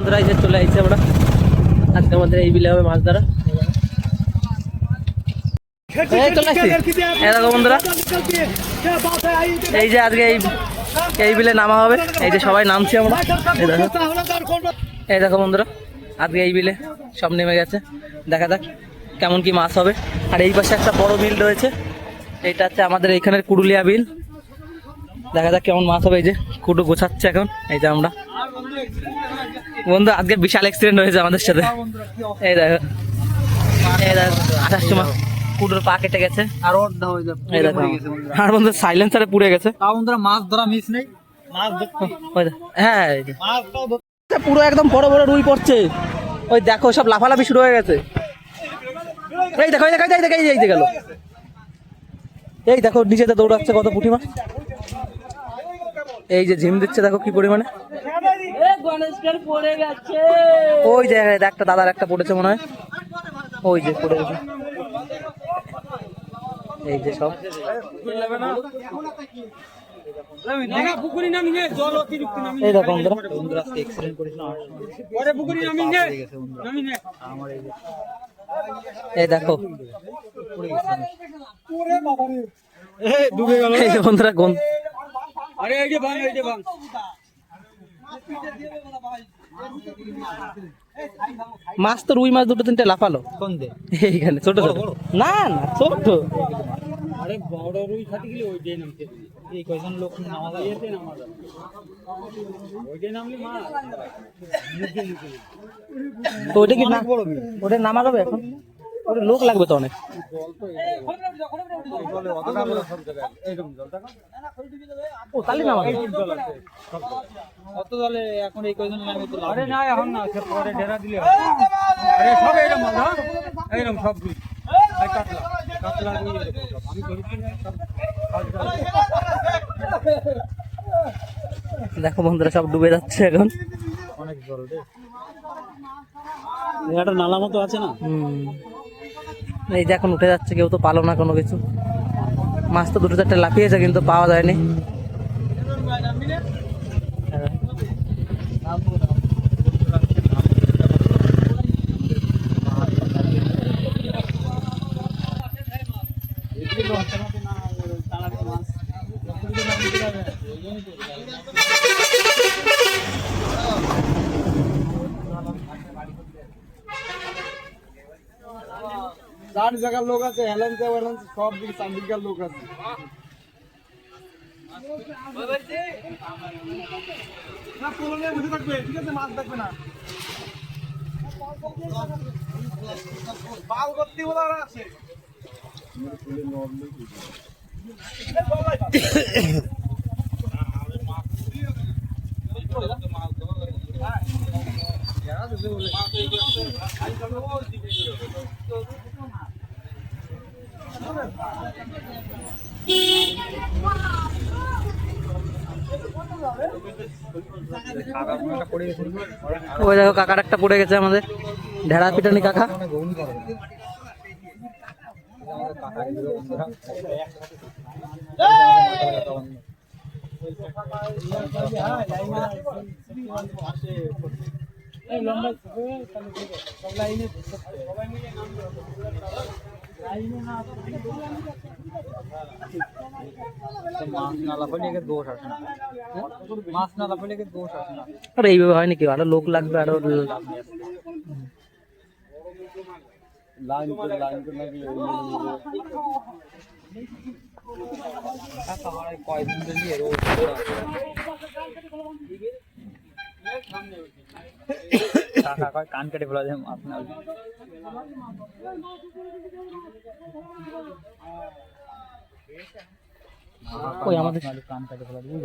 বন্ধুরা এই যে চলে আসছে আমরা আজকে আমাদের এই বিলে হবে মাছ ধরা। চলে আসছি দেখো বন্ধুরা, এই যে আজকে এই বিলে নামা হবে। এই যে সবাই নামছি আমরা, এই দেখো বন্ধুরা আজকে এই বিলে সব নেমে গেছে। দেখা যাক কেমন কি মাছ হবে। আর এই পাশে একটা বড় বিল রয়েছে, এইটা হচ্ছে আমাদের এইখানের কুড়ুলিয়া বিল। দেখা যাক কেমন মাছ হবে। এই যে কুটু গোছাচ্ছে এখন। এই যে আমরা বন্ধু আজকে বিশাল অ্যাক্সিডেন্ট হয়েছে আমাদের সাথে। এই দেখো আসার সময় কুটুর পা কেটে গেছে আর বন্ধু সাইলেন্সারে পুড়ে গেছে। মাছ ধরা মিস নেই, হ্যাঁ পুরো একদম বড় বড় রুই পড়ছে। ওই দেখো সব লাফালাফি শুরু হয়ে গেছে। এই দেখো এই গেল, এই দেখো নিচেতে দৌড়াচ্ছে কত পুঁটি মাছ। এই যে ঝিম দিচ্ছে দেখো কি পরিমাণে। ওই জায়গায় একটা দাদার একটা পড়েছে মনে হয়, ওই যে পড়ে গেছে। এই যে সব এই দেখো বন্ধুরা এই দেখো বন্ধুরা কোন মাছ তো রুই মাছ দুটো তিনটে লাফালো এইখানে ছোট ছোট। না না ছোট, আরে বড় রুই খাতে গেলে ওই দিয়ে নামতে এই কয়জন লোক নামা যায় ওই দিয়ে নামলে মাছ তো ওইটা কি না ওটা নামা যাবে এখন? ওটা লোক লাগবে তো অনেক। ও তাহলে নামা অত জলে এখন এই কয়জন নামে তো আরে না এখন না, পরে ঢেরা দিলে আরে সব এরকম মাছ, এইরকম সব রুই কাতলা কাতলা আমি ধরেছি না সব। দেখো বন্ধুরা সব ডুবে যাচ্ছে এখন। অনেক জল রে, একটা নালা মতো আছে না। এই যে এখন উঠে যাচ্ছে, কেউ তো পালো না কোনো কিছু। মাছ তো দুটো চারটে লাফিয়েছে কিন্তু পাওয়া যায়নি। চার জায়গার লোক আছে, হেলেন সব দিকে চার দিকের লোক আছে। ঠিক আছে মাছ দেখবে না বাল করতে আছে। ওই দেখো কাকার একটা পড়ে গেছে আমাদের ঢেড়া পিটানি কাকা। আর এইভাবে হয় নাকি? আরো লোক লাগবে, আরো কান কেটে ফেলা যায় আপনার। ওই আমাদের কান কেটে ফেলা দিয়ে